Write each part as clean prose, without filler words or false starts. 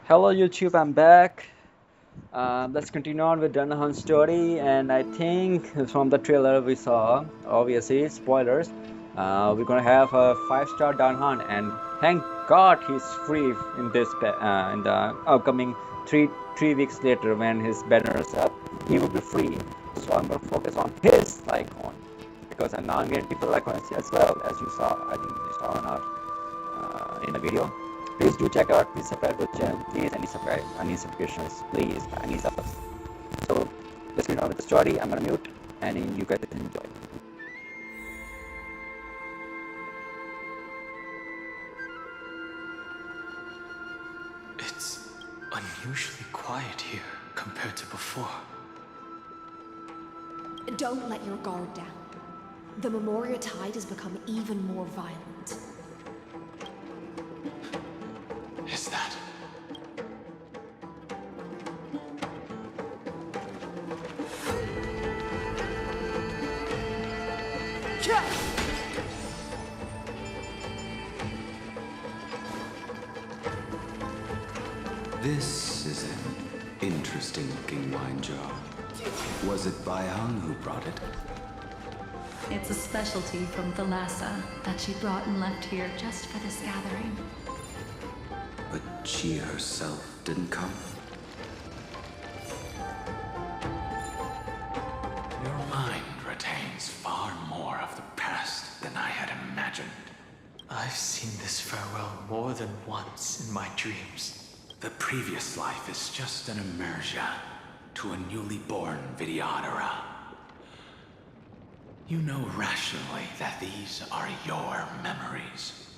Hello YouTube, I'm back. Let's continue on with Dunahan's story, and I think from the trailer we saw, obviously spoilers, we're gonna have a five-star Dunhan, and thank God he's free in in the upcoming three weeks later when his banner is up, he will be free. So I'm gonna focus on his icon because I'm now getting people icons as well, as you saw. I think you saw or not in the video. Please do check out, please subscribe to the channel, please. I need subscriptions, please. I need subs. So let's get on with the story. I'm gonna mute and you guys can enjoy. It's unusually quiet here compared to before. Don't let your guard down. The Memoria tide has become even more violent. Is that? This is an interesting looking wine jar. Was it Baihang who brought it? It's a specialty from Thalassa that she brought and left here just for this gathering. But she herself didn't come? Your mind retains far more of the past than I had imagined. I've seen this farewell more than once in my dreams. The previous life is just an immersia to a newly born Vidyadhara. You know rationally that these are your memories,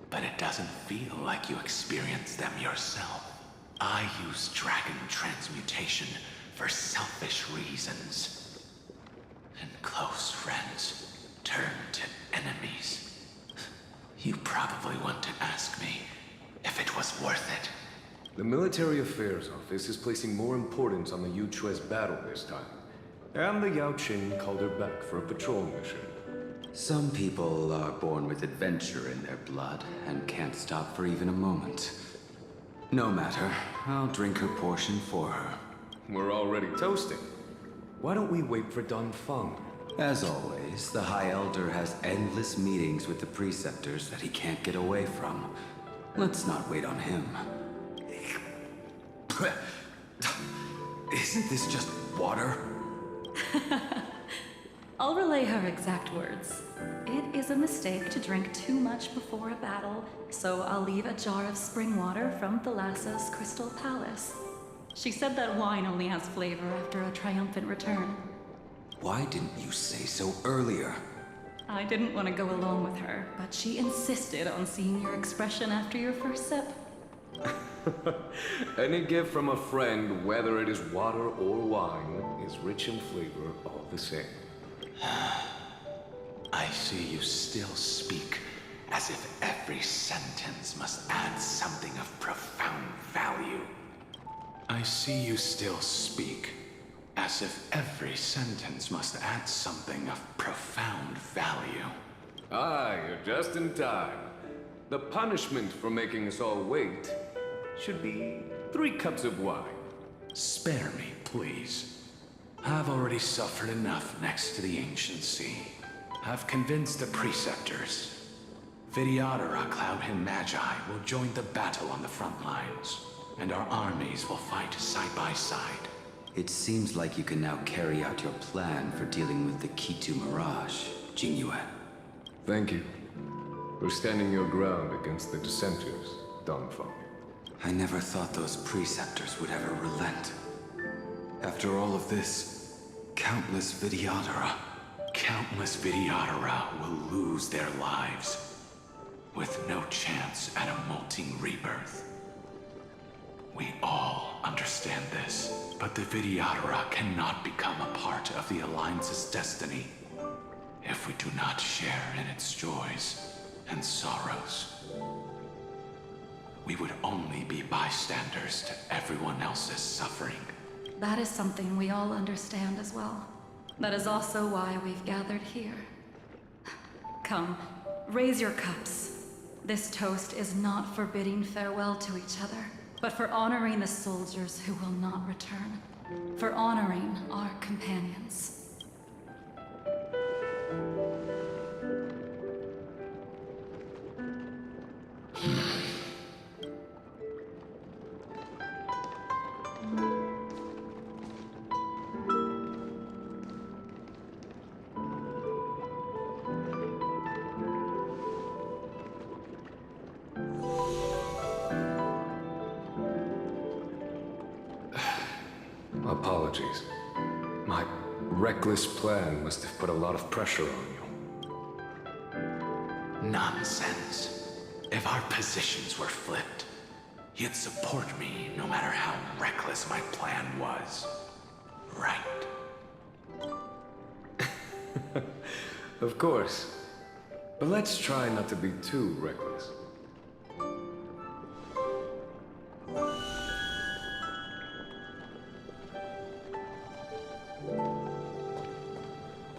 but it doesn't feel like you experienced them yourself. I use dragon transmutation for selfish reasons, and close friends turn to enemies. You probably want to ask me if it was worth it. The Military Affairs Office is placing more importance on the Yuchue's battle this time. And the Yao Qing called her back for a patrol mission. Some people are born with adventure in their blood and can't stop for even a moment. No matter, I'll drink her portion for her. We're already toasting. Why don't we wait for Don Feng? As always, the High Elder has endless meetings with the preceptors that he can't get away from. Let's not wait on him. Isn't this just water? I'll relay her exact words. It is a mistake to drink too much before a battle, so I'll leave a jar of spring water from Thalassa's Crystal Palace. She said that wine only has flavor after a triumphant return. Why didn't you say so earlier? I didn't want to go along with her, but she insisted on seeing your expression after your first sip. Any gift from a friend, whether it is water or wine, is rich in flavor all the same. I see you still speak as if every sentence must add something of profound value. I see you still speak as if every sentence must add something of profound value. Ah, you're just in time. The punishment for making us all wait should be 3 cups of wine. Spare me, please. I've already suffered enough next to the ancient sea. I've convinced the preceptors. Vidyadhara Cloudhim Magi will join the battle on the front lines, and our armies will fight side by side. It seems like you can now carry out your plan for dealing with the Kitu Mirage, Jingyue. Thank you for standing your ground against the dissenters, Dongfeng. I never thought those preceptors would ever relent. After all of this, countless Vidyadhara will lose their lives, with no chance at a molting rebirth. We all understand this, but the Vidyadhara cannot become a part of the Alliance's destiny if we do not share in its joys and sorrows. We would only be bystanders to everyone else's suffering. That is something we all understand as well. That is also why we've gathered here. Come, raise your cups. This toast is not for bidding farewell to each other, but for honoring the soldiers who will not return. For honoring our companions. Apologies. My reckless plan must have put a lot of pressure on you. Nonsense. If our positions were flipped, you'd support me no matter how reckless my plan was. Right? Of course. But let's try not to be too reckless.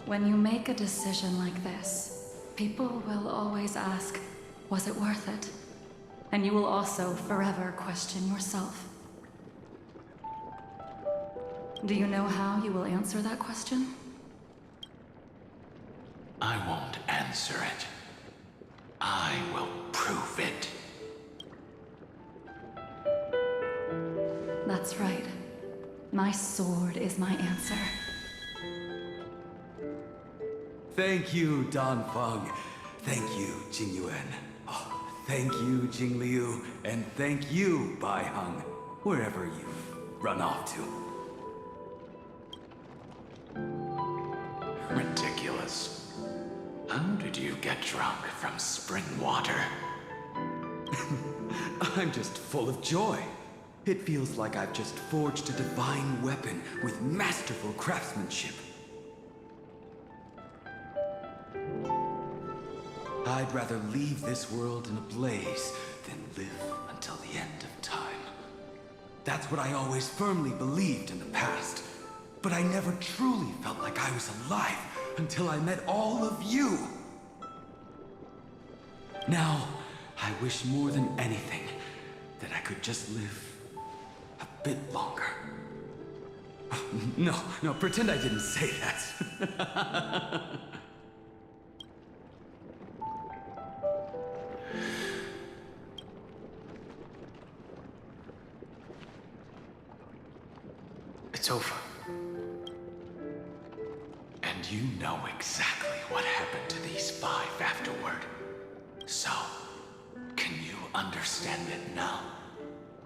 When you make a decision like this, people will always ask, was it worth it? And you will also forever question yourself. Do you know how you will answer that question? I won't answer it. I will prove it. That's right. My sword is my answer. Thank you, Dan Feng. Thank you, Jing Yuan. Oh, thank you, Jing Liu. And thank you, Bai Heng, wherever you've run off to. Ridiculous. How did you get drunk from spring water? I'm just full of joy. It feels like I've just forged a divine weapon with masterful craftsmanship. I'd rather leave this world in a blaze than live until the end of time. That's what I always firmly believed in the past. But I never truly felt like I was alive until I met all of you. Now, I wish more than anything that I could just live a bit longer. No, pretend I didn't say that. It's over. And you know exactly what happened to these five afterward. So, can you understand it now?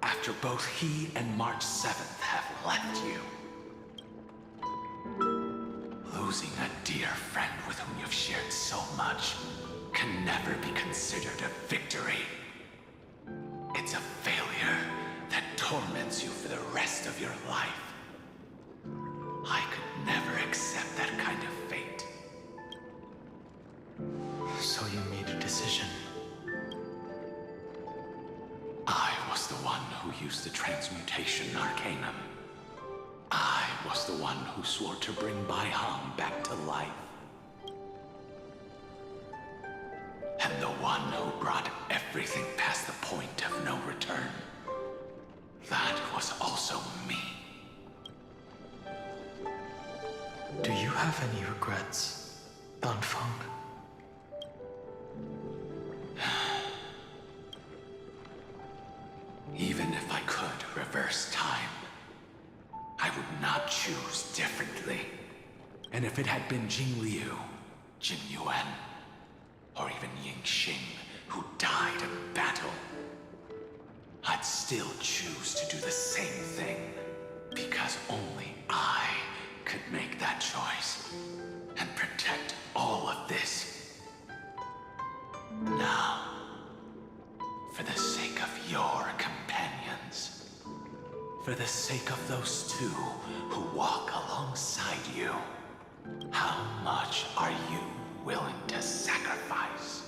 After both he and March 7th have left you. Losing a dear friend with whom you've shared so much can never be considered a victory. It's a failure that torments you for the rest of your life. I could never accept that kind of fate. So you made a decision. I was the one who used the transmutation arcanum. I was the one who swore to bring Bai Heng back to life. And the one who brought everything past the point of no return. That was also me. Do you have any regrets, Dan Feng? Even if I could reverse time, I would not choose differently. And if it had been Jing Liu, Jing Yuan, or even Ying Xing, who died in battle, I'd still choose to do the same thing, because only I could make that choice and protect all of this. Now, for the sake of your companions, for the sake of those two who walk alongside you, how much are you willing to sacrifice,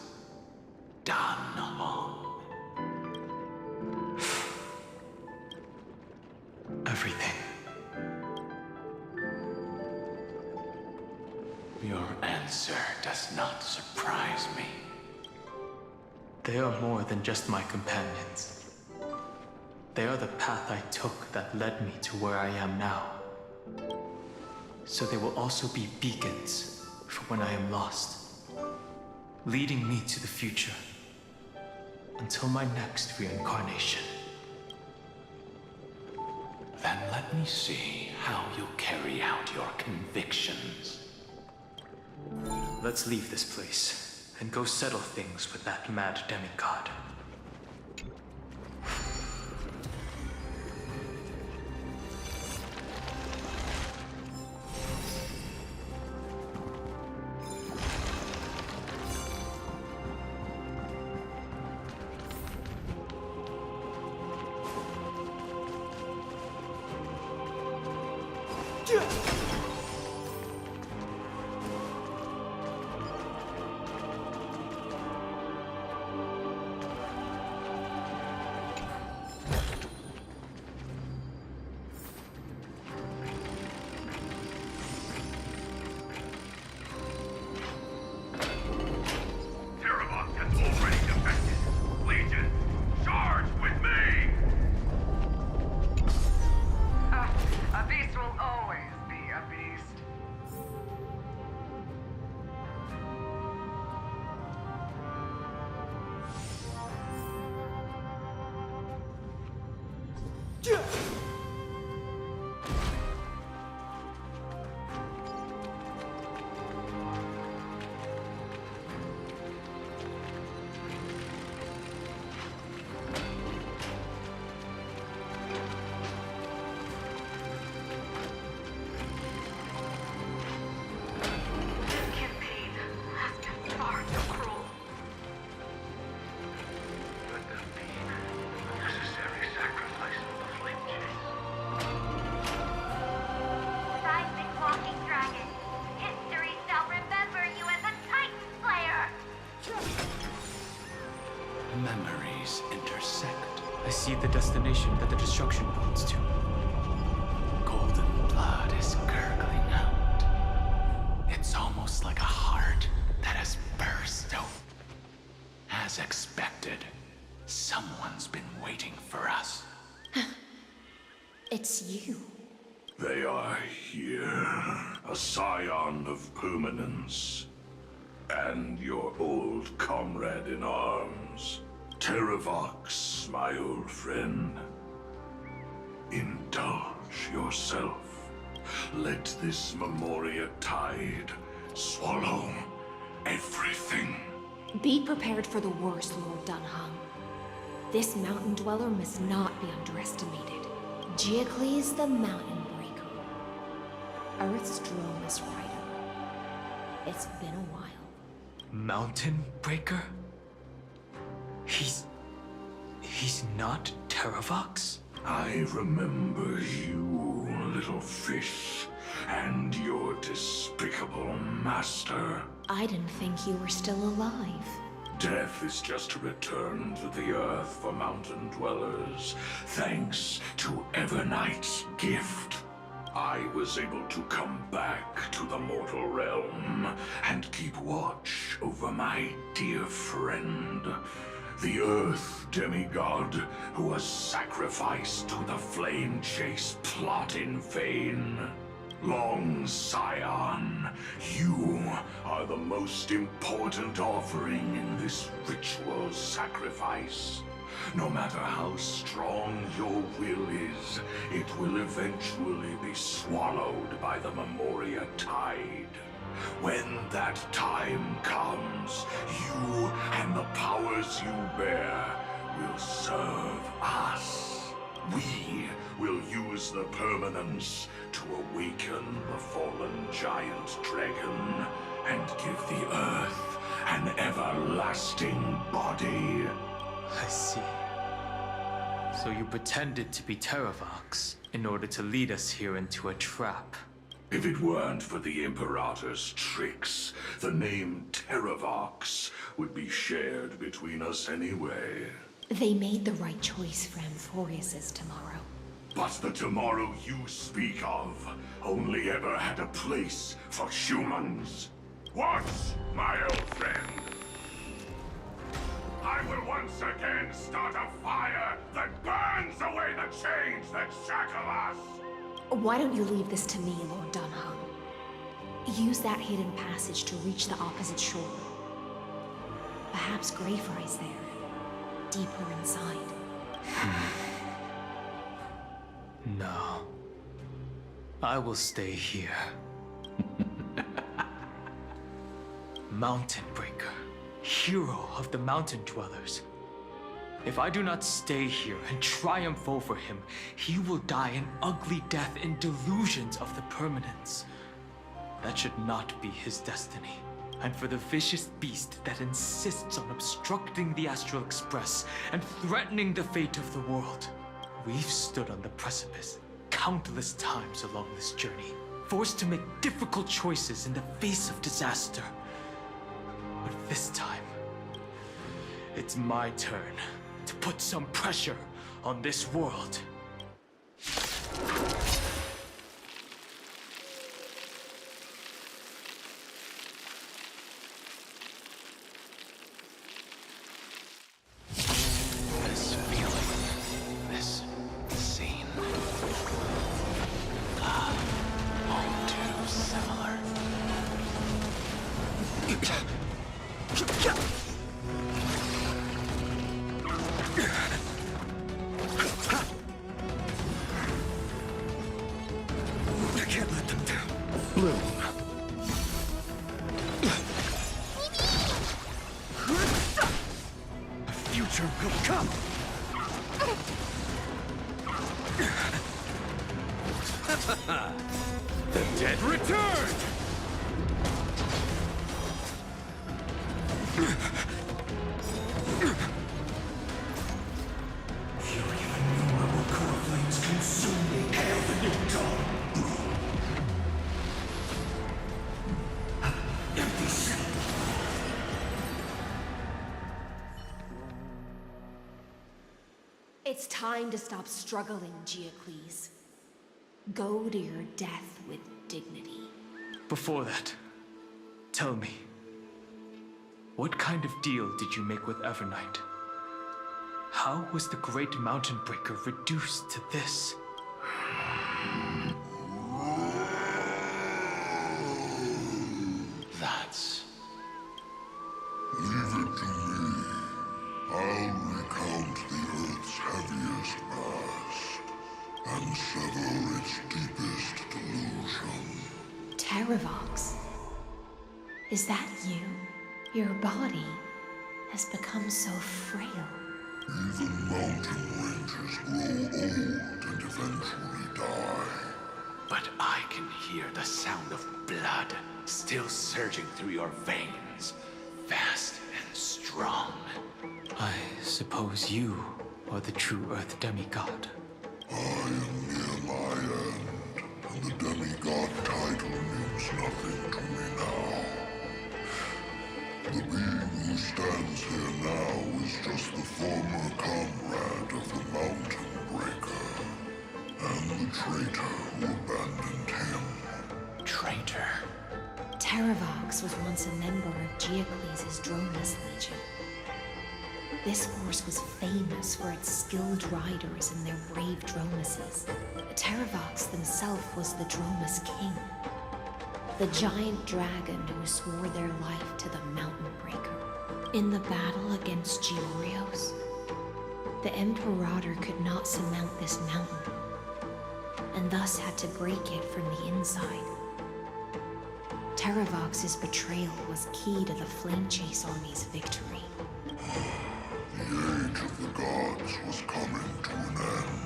Dan Hong? Everything. Your answer does not surprise me. They are more than just my companions. They are the path I took that led me to where I am now. So they will also be beacons for when I am lost, leading me to the future until my next reincarnation. Then let me see how you carry out your convictions. Let's leave this place and go settle things with that mad demigod. Memories intersect. I see the destination that the destruction points to. Golden blood is gurgling out. It's almost like a heart that has burst open. As expected, someone's been waiting for us. It's you. They are here, a scion of permanence, and your old comrade in arms, Terravox, my old friend. Indulge yourself. Let this Memoria tide swallow everything. Be prepared for the worst, Lord Dunham. This mountain dweller must not be underestimated. Giacles the Mountain Breaker. Earth's strongest rider. It's been a while. Mountain Breaker? He's not Terravox? I remember you, little fish, and your despicable master. I didn't think you were still alive. Death is just a return to the earth for mountain dwellers, thanks to Evernight's gift. I was able to come back to the mortal realm and keep watch over my dear friend, the Earth demigod who was sacrificed to the flame chase plot in vain. Long Scion, you are the most important offering in this ritual sacrifice. No matter how strong your will is, it will eventually be swallowed by the Memoria tide. When that time comes, you and the powers you bear will serve us. We will use the permanence to awaken the fallen giant dragon and give the earth an everlasting body. I see. So you pretended to be Terravox in order to lead us here into a trap. If it weren't for the Imperator's tricks, the name Terravox would be shared between us anyway. They made the right choice for Amphoreus's tomorrow. But the tomorrow you speak of only ever had a place for humans. What, my old friend? I will once again start a fire that burns away that shackle us! Why don't you leave this to me, Lord Dunham? Use that hidden passage to reach the opposite shore. Perhaps Greyfry's there, deeper inside. No. I will stay here. Mountain Breaker, hero of the mountain dwellers. If I do not stay here and triumph over him, he will die an ugly death in delusions of the permanence. That should not be his destiny. And for the vicious beast that insists on obstructing the Astral Express and threatening the fate of the world, we've stood on the precipice countless times along this journey, forced to make difficult choices in the face of disaster. But this time, it's my turn to put some pressure on this world. This feeling, this scene, all too similar. I can't let them down. Bloom. A future will come. The dead returned! Fury of innumerable core flames consuming hail the new dawn. Empty shell. It's time to stop struggling, Geocles. Go to your death with dignity. Before that, tell me, what kind of deal did you make with Evernight? How was the Great Mountain Breaker reduced to this? That's... Leave it to me. I'll recount the Earth's heaviest past and sever its deepest delusion. Terravox? Is that you? Your body has become so frail. Even mountain ranges grow old and eventually die. But I can hear the sound of blood still surging through your veins, fast and strong. I suppose you are the true Earth demigod. I am near my end, and the demigod title means nothing to me now. The being who stands here now is just the former comrade of the Mountain Breaker, and the traitor who abandoned him. Traitor? Terravox was once a member of Geocles' Dromus Legion. This force was famous for its skilled riders and their brave Dromuses. Terravox himself was the Dromus King, the giant dragon who swore their life to the Mountain Breaker. In the battle against Georios, the Imperator could not surmount this mountain, and thus had to break it from the inside. Terravox's betrayal was key to the Flame Chase Army's victory. The age of the gods was coming to an end.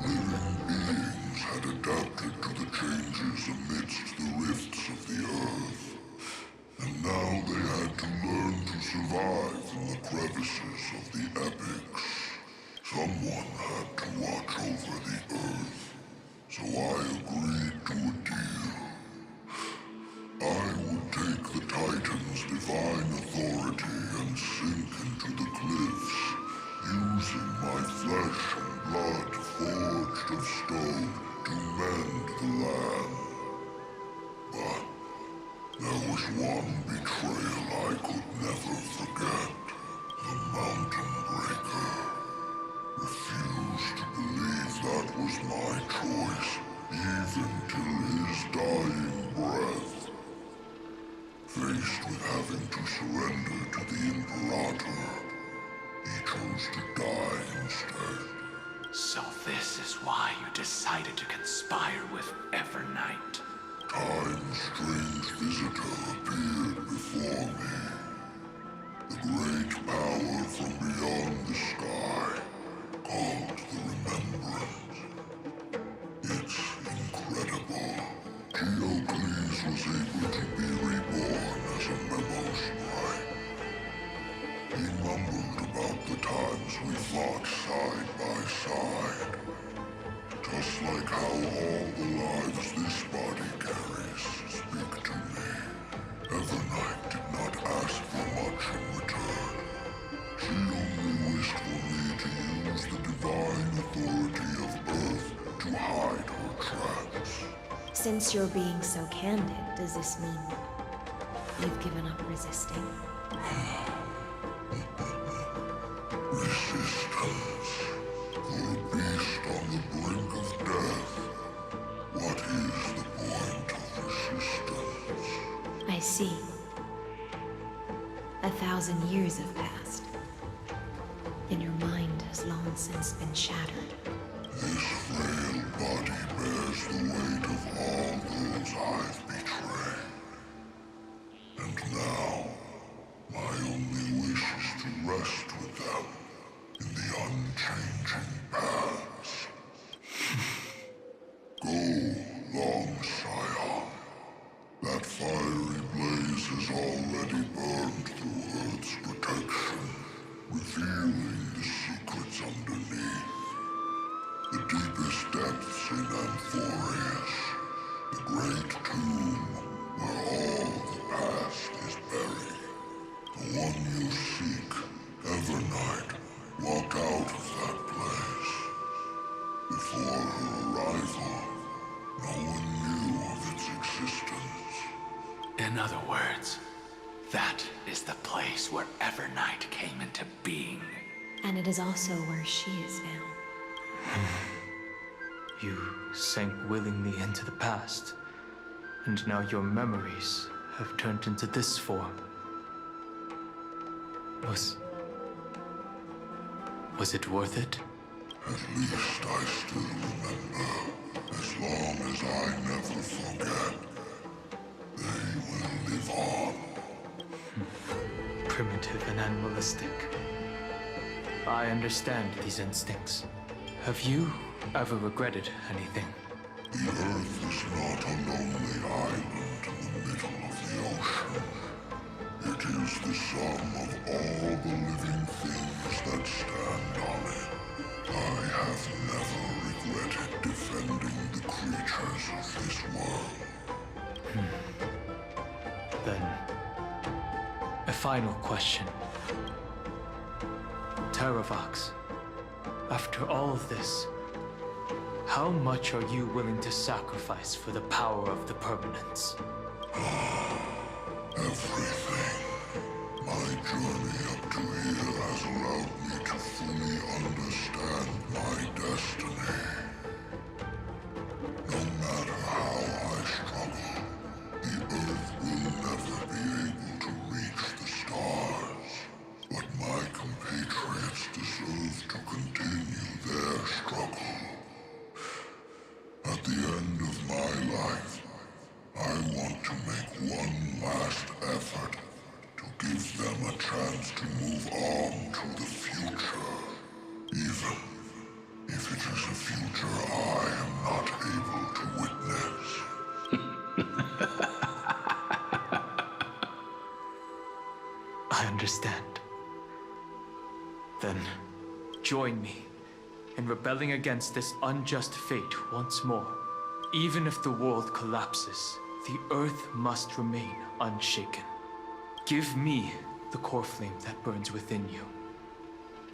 Living beings had adapted to the changes amidst the rifts of the earth, and now they had to learn to survive in the crevices of the epics. Someone had to watch over the earth, so I agreed to a deal. I would take the Titan's divine authority and sink into the cliffs, using my flesh and blood forged of stone to mend the land. But there was one betrayal I could never forget. The Mountain Breaker refused to believe was my choice, even till his dying breath. Faced with having to surrender to the Imperator, he chose to die instead. So this is why you decided to conspire with Evernight. Time's strange visitor appeared before me. The great power from beyond the sky, called the Remembrance. It's incredible. Geocles was able to be reborn as a memo sprite. He mumbled about the times we fought side by side. Just like how all the lives this body carries speak to me. Evernight did not ask for much in return. She only wished for me to use the divine authority of Earth to hide her tracks. Since you're being so candid, does this mean you've given up resisting? Resistance. For a beast on the brink of death. What is the point of resistance? I see. 1,000 years have passed, and your mind has long since been shattered. This frail body bears the weight of all those I've betrayed. And now, my only wish is to rest with them in the unchanging paths. Go, long Scion. That fiery blaze has already burned through Earth's protection, revealing the secrets underneath. The deepest depths in Amphoreus, the great tomb where all the past is buried. The one you seek, Evernight, walked out of that place. Before her arrival, no one knew of its existence. In other words, that is the place where Evernight came into being. And it is also where she is now. You sank willingly into the past, and now your memories have turned into this form. Was it worth it? At least I still remember. As long as I never forget, they will live on. Primitive and animalistic. I understand these instincts. Have you ever regretted anything? The Earth is not a lonely island in the middle of the ocean. It is the sum of all the living things that stand on it. I have never regretted defending the creatures of this world. Then, a final question. Terravox, after all of this, how much are you willing to sacrifice for the power of the permanence? Everything. My journey up to here has allowed me to fully understand my destiny. No matter how I struggle, the Earth will never be able to reach the stars. But my compatriots deserve to continue their struggle. At the end of my life, I want to make one last effort to give them a chance to move on to the future. Even if it is a future I am not able to witness. I understand. Then, join me in rebelling against this unjust fate once more. Even if the world collapses, the Earth must remain unshaken. Give me the core flame that burns within you,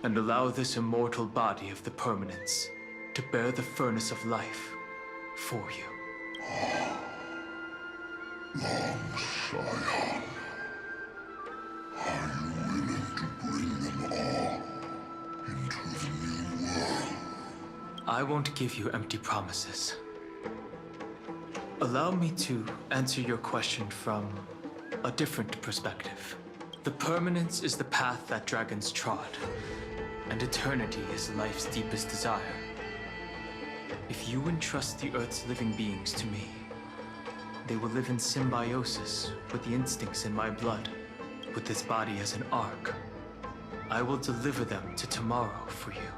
and allow this immortal body of the permanence to bear the furnace of life for you. Long Scion, are you willing to bring them all into the new world? I won't give you empty promises. Allow me to answer your question from a different perspective. The permanence is the path that dragons trod, and eternity is life's deepest desire. If you entrust the Earth's living beings to me, they will live in symbiosis with the instincts in my blood, with this body as an ark. I will deliver them to tomorrow for you.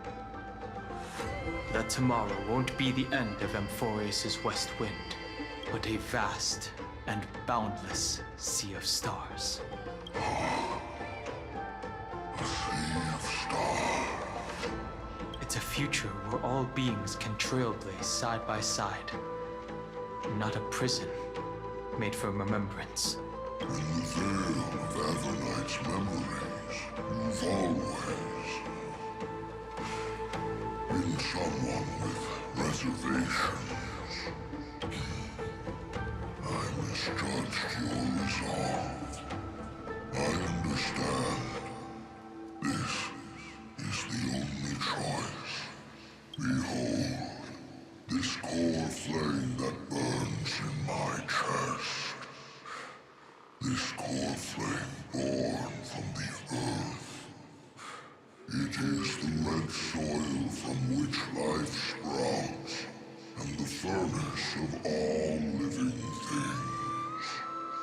That tomorrow won't be the end of Amphoreus' west wind, but a vast and boundless sea of stars. It's a future where all beings can trailblaze side by side, not a prison made for remembrance. In the veil of Evernight's memories, you've always been someone with reservations. I misjudged your resolve. I understand. This is the only choice. Behold, this core flame that burns in my chest. This core flame born from the earth. It is the red soil from which life sprouts, and the furnace of all living things.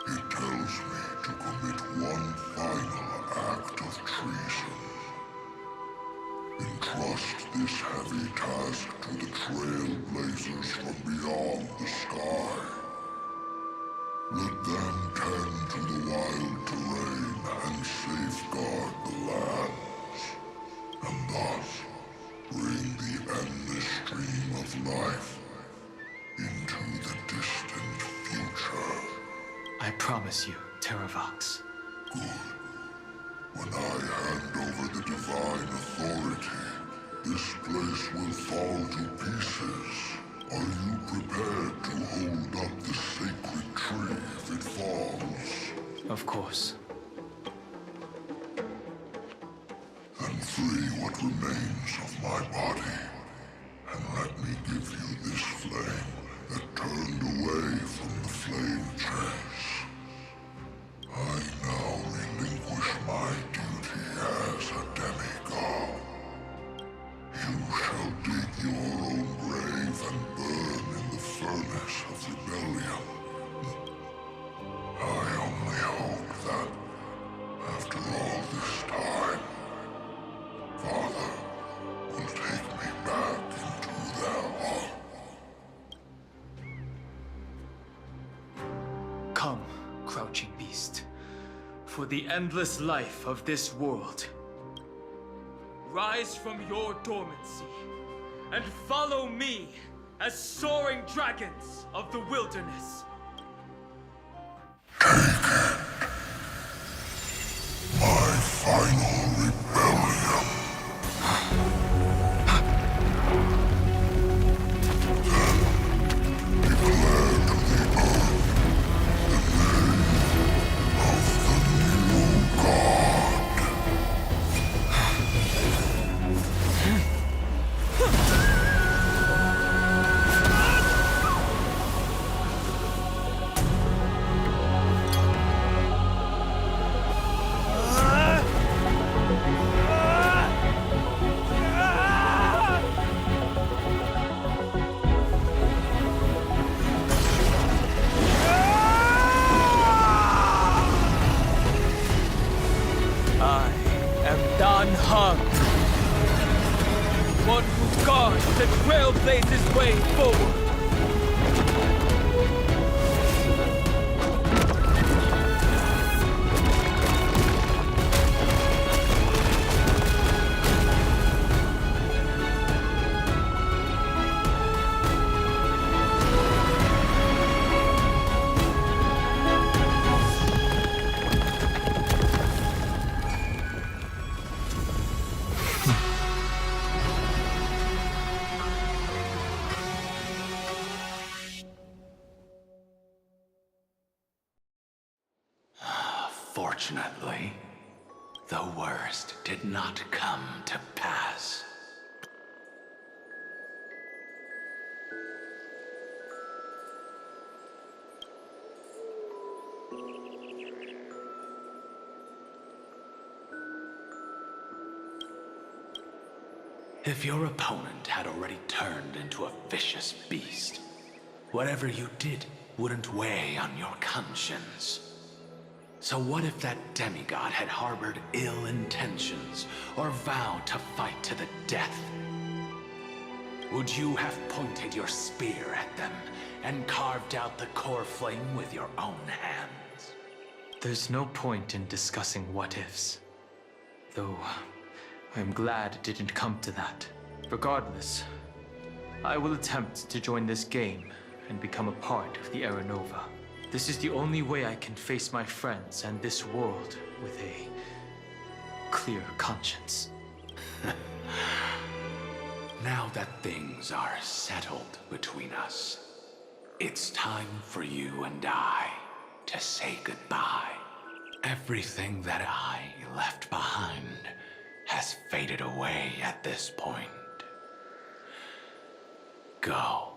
It tells me to commit one final act of treason. Entrust this heavy task to the trailblazers from beyond the sky. Let them tend to the wild terrain and safeguard the lands, and thus bring the endless stream of life into the distant future. I promise you, Terravox. Good. When I hand over the divine authority, this place will fall to pieces. Are you prepared to hold up the sacred tree if it falls? Of course. Then free what remains of my body, and let me give you this flame that turned away from the flame chase. I now relinquish my duty as a demigod. You shall dig your own grave and burn in the furnace of rebellion. I only hope that, after all this time, Father will take me back into their home. Come, crouching beast, for the endless life of this world. Rise from your dormancy, and follow me as soaring dragons of the wilderness. My final rebellion. Then declare to the earth the name of the new god. I am Dan Hung, one who guards the Trailblaze's way forward. Fortunately, the worst did not come to pass. If your opponent had already turned into a vicious beast, whatever you did wouldn't weigh on your conscience. So what if that demigod had harbored ill intentions or vowed to fight to the death? Would you have pointed your spear at them and carved out the core flame with your own hands? There's no point in discussing what-ifs. Though, I'm glad it didn't come to that. Regardless, I will attempt to join this game and become a part of the Era Nova. This is the only way I can face my friends and this world with a clear conscience. Now that things are settled between us, it's time for you and I to say goodbye. Everything that I left behind has faded away at this point. Go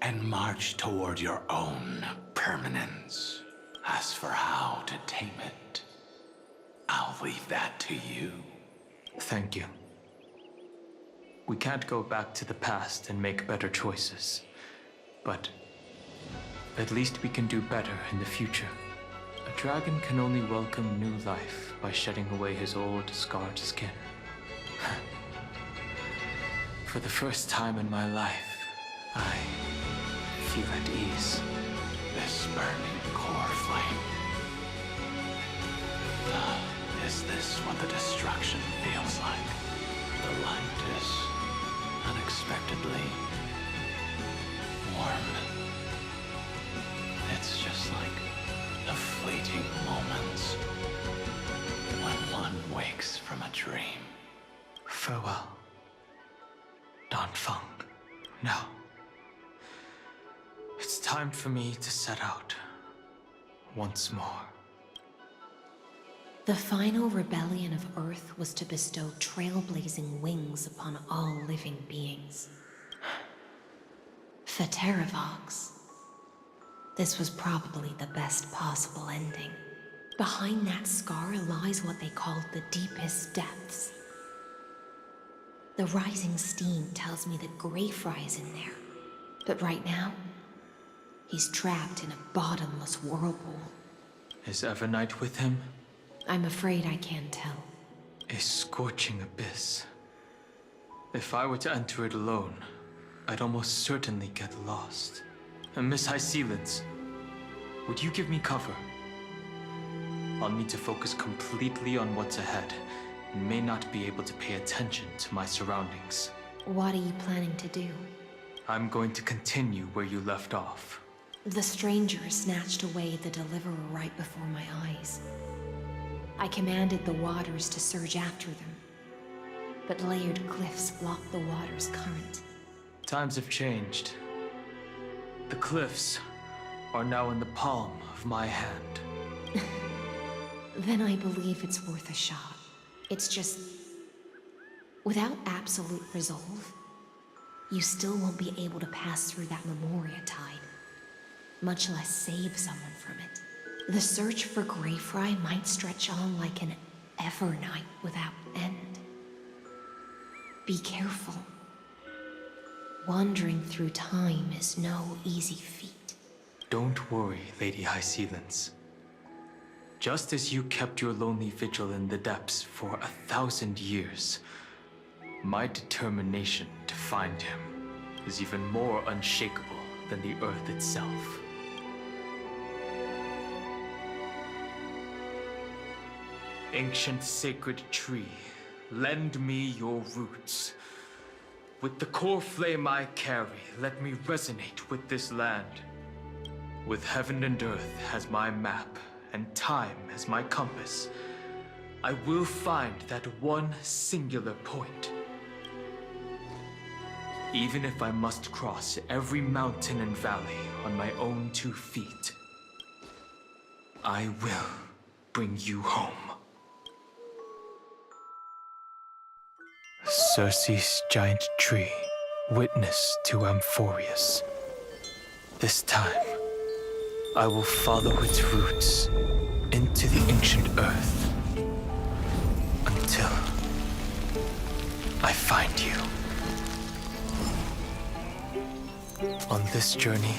and march toward your own permanence. As for how to tame it, I'll leave that to you. Thank you. We can't go back to the past and make better choices, but at least we can do better in the future. A dragon can only welcome new life by shedding away his old, scarred skin. For the first time in my life, I feel at ease. This burning core flame. Is this what the destruction feels like? The light is unexpectedly warm. It's just like the fleeting moments when one wakes from a dream. Farewell, Danfeng. Now, it's time for me to set out once more. The final rebellion of Earth was to bestow trailblazing wings upon all living beings. For Terravox, this was probably the best possible ending. Behind that scar lies what they called the deepest depths. The rising steam tells me that Greyfry is in there. But right now, he's trapped in a bottomless whirlpool. Is Evernight with him? I'm afraid I can't tell. A scorching abyss. If I were to enter it alone, I'd almost certainly get lost. And Miss High Sealants, would you give me cover? I'll need to focus completely on what's ahead, and may not be able to pay attention to my surroundings. What are you planning to do? I'm going to continue where you left off. The stranger snatched away the deliverer right before my eyes. I commanded the waters to surge after them, but layered cliffs blocked the water's current. Times have changed. The cliffs are now in the palm of my hand. Then I believe it's worth a shot. It's just, without absolute resolve, you still won't be able to pass through that Memoria tide, much less save someone from it. The search for Greyfry might stretch on like an Evernight without end. Be careful. Wandering through time is no easy feat. Don't worry, Lady High Sealants. Just as you kept your lonely vigil in the depths for 1,000 years, my determination to find him is even more unshakable than the earth itself. Ancient sacred tree, lend me your roots. With the core flame I carry, let me resonate with this land. With heaven and earth as my map, and time as my compass, I will find that one singular point. Even if I must cross every mountain and valley on my own 2 feet, I will bring you home. Circe's giant tree, witness to Amphoreus. This time, I will follow its roots into the ancient earth until I find you. On this journey,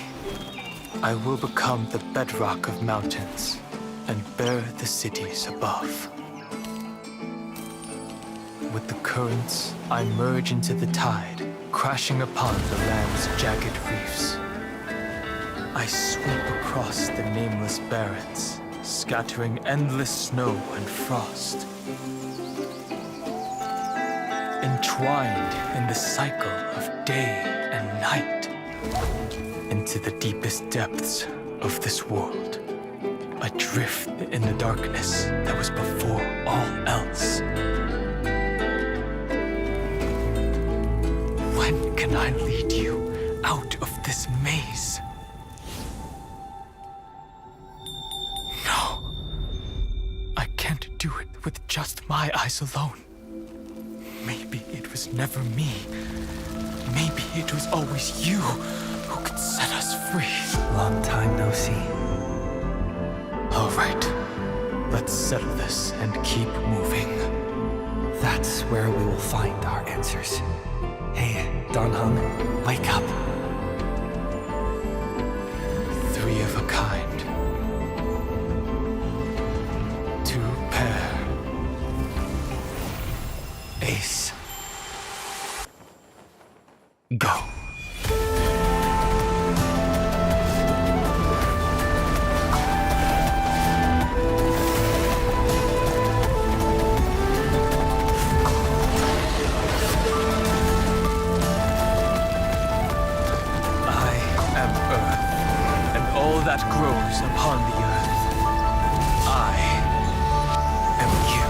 I will become the bedrock of mountains and bear the cities above. With the currents, I merge into the tide, crashing upon the land's jagged reefs. I sweep across the nameless barrens, scattering endless snow and frost. Entwined in the cycle of day and night, into the deepest depths of this world, adrift in the darkness that was before all else. When can I lead you out of this maze? No, I can't do it with just my eyes alone. Maybe it was never me. Maybe it was always you who could set us free. Long time no see. All right, let's settle this and keep moving. That's where we will find our answers. Hey, Dan Heng, wake up. Three of a kind. Two pair. Ace. Go. That grows upon the earth. I am you.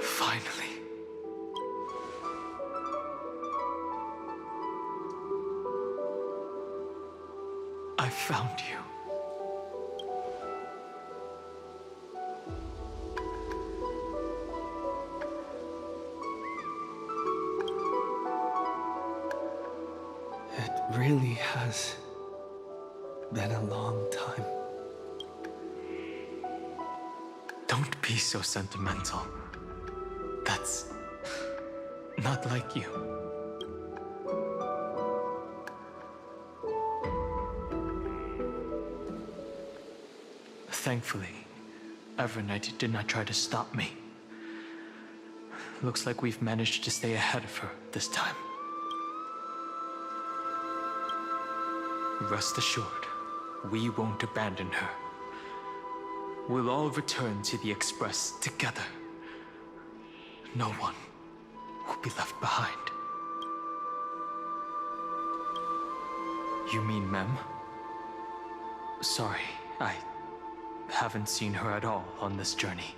Finally. I found you. It really has been a long time. Don't be so sentimental. That's not like you. Thankfully, Evernight did not try to stop me. Looks like we've managed to stay ahead of her this time. Rest assured, we won't abandon her. We'll all return to the Express together. No one will be left behind. You mean Mem? Sorry, I haven't seen her at all on this journey.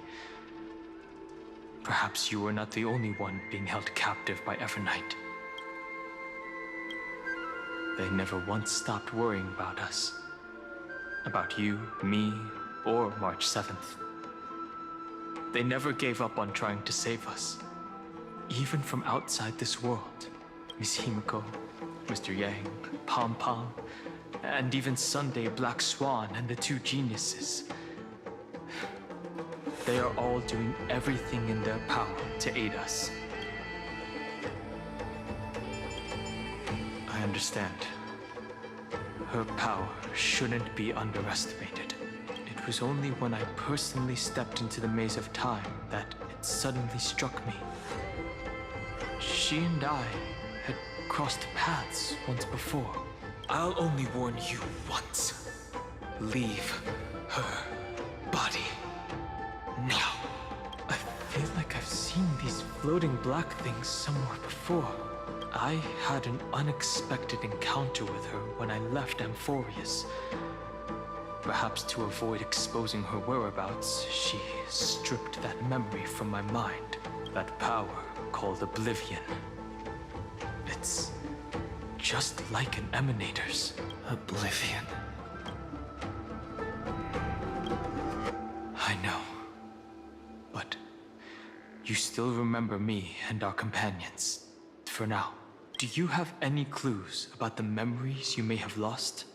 Perhaps you were not the only one being held captive by Evernight. They never once stopped worrying about us. About you, me, or March 7th. They never gave up on trying to save us. Even from outside this world. Miss Himiko, Mr. Yang, Pom Pom, and even Sunday Black Swan and the two geniuses. They are all doing everything in their power to aid us. I understand. Her power shouldn't be underestimated. It was only when I personally stepped into the maze of time that it suddenly struck me. She and I had crossed paths once before. I'll only warn you once. Leave her body. Now. I feel like I've seen these floating black things somewhere before. I had an unexpected encounter with her when I left Amphoreus. Perhaps to avoid exposing her whereabouts, she stripped that memory from my mind. That power called Oblivion. It's just like an emanator's. Oblivion. I know. but you still remember me and our companions, for now. Do you have any clues about the memories you may have lost?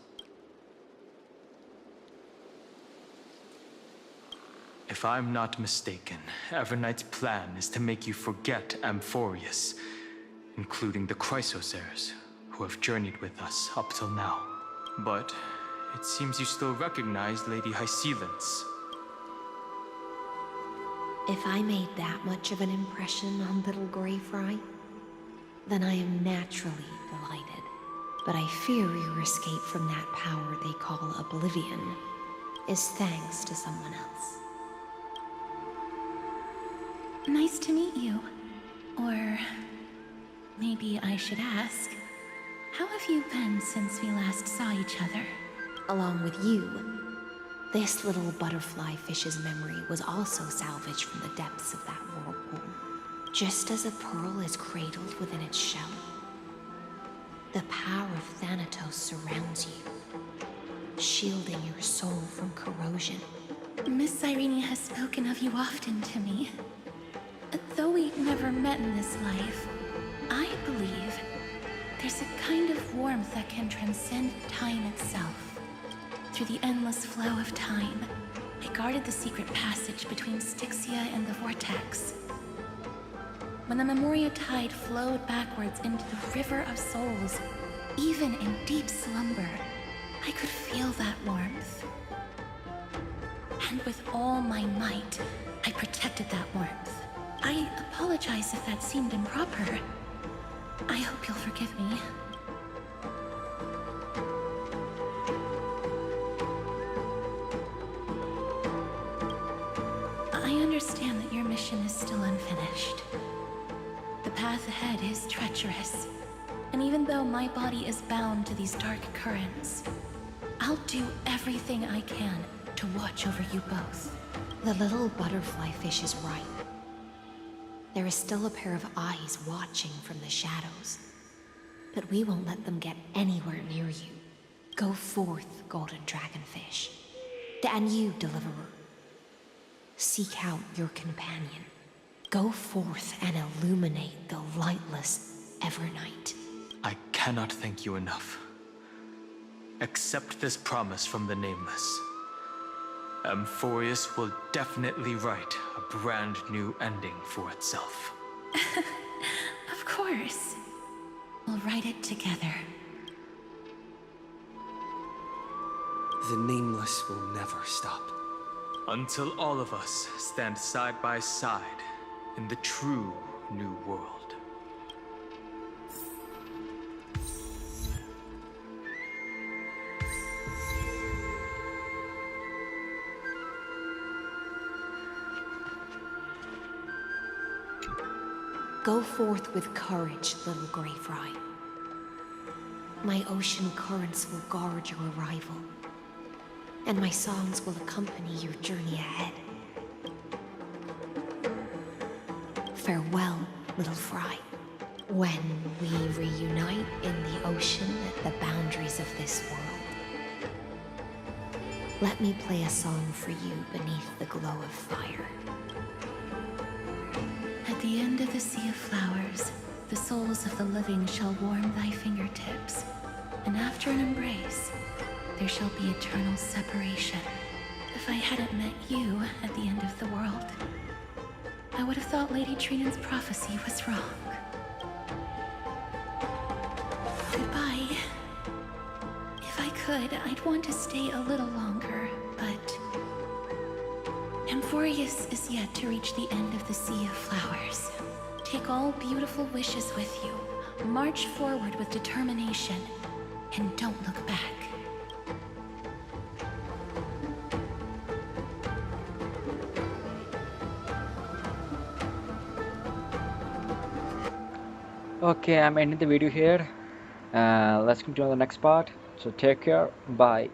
If I'm not mistaken, Evernight's plan is to make you forget Amphoreus, including the Chrysosairs, who have journeyed with us up till now. But it seems you still recognize Lady Hycelens. If I made that much of an impression on little Grey Fry, then I am naturally delighted. But I fear your escape from that power they call oblivion is thanks to someone else. Nice to meet you. Or maybe I should ask, how have you been since we last saw each other? Along with you, this little butterfly fish's memory was also salvaged from the depths of that whirlpool. Just as a pearl is cradled within its shell, the power of Thanatos surrounds you, shielding your soul from corrosion. Miss Irene has spoken of you often to me. Though we never met in this life, I believe there's a kind of warmth that can transcend time itself. Through the endless flow of time, I guarded the secret passage between Styxia and the Vortex. When the Memoria tide flowed backwards into the River of Souls, even in deep slumber, I could feel that warmth. And with all my might, I protected that warmth. I apologize if that seemed improper. I hope you'll forgive me. I understand that your mission is still unfinished. The path ahead is treacherous, and even though my body is bound to these dark currents, I'll do everything I can to watch over you both. The little butterfly fish is right. There is still a pair of eyes watching from the shadows, but we won't let them get anywhere near you. Go forth, golden dragonfish. And you, deliverer. Seek out your companion. Go forth and illuminate the lightless Evernight. I cannot thank you enough. Accept this promise from the Nameless. Amphoreus will definitely write a brand new ending for itself. Of course. We'll write it together. The Nameless will never stop. Until all of us stand side by side in the true new world. Go forth with courage, little Grey Fry. My ocean currents will guard your arrival, and my songs will accompany your journey ahead. Farewell, little Fry. When we reunite in the ocean at the boundaries of this world, let me play a song for you beneath the glow of fire. At the end of the sea of flowers, the souls of the living shall warm thy fingertips, and after an embrace, there shall be eternal separation. If I hadn't met you at the end of the world, I would have thought Lady Trinan's prophecy was wrong. Goodbye. If I could, I'd want to stay a little longer, but Amphoreus is yet to reach the end of the Sea of Flowers. Take all beautiful wishes with you. March forward with determination, and don't look back. Okay, I'm ending the video here. Let's continue on the next part. So take care. Bye.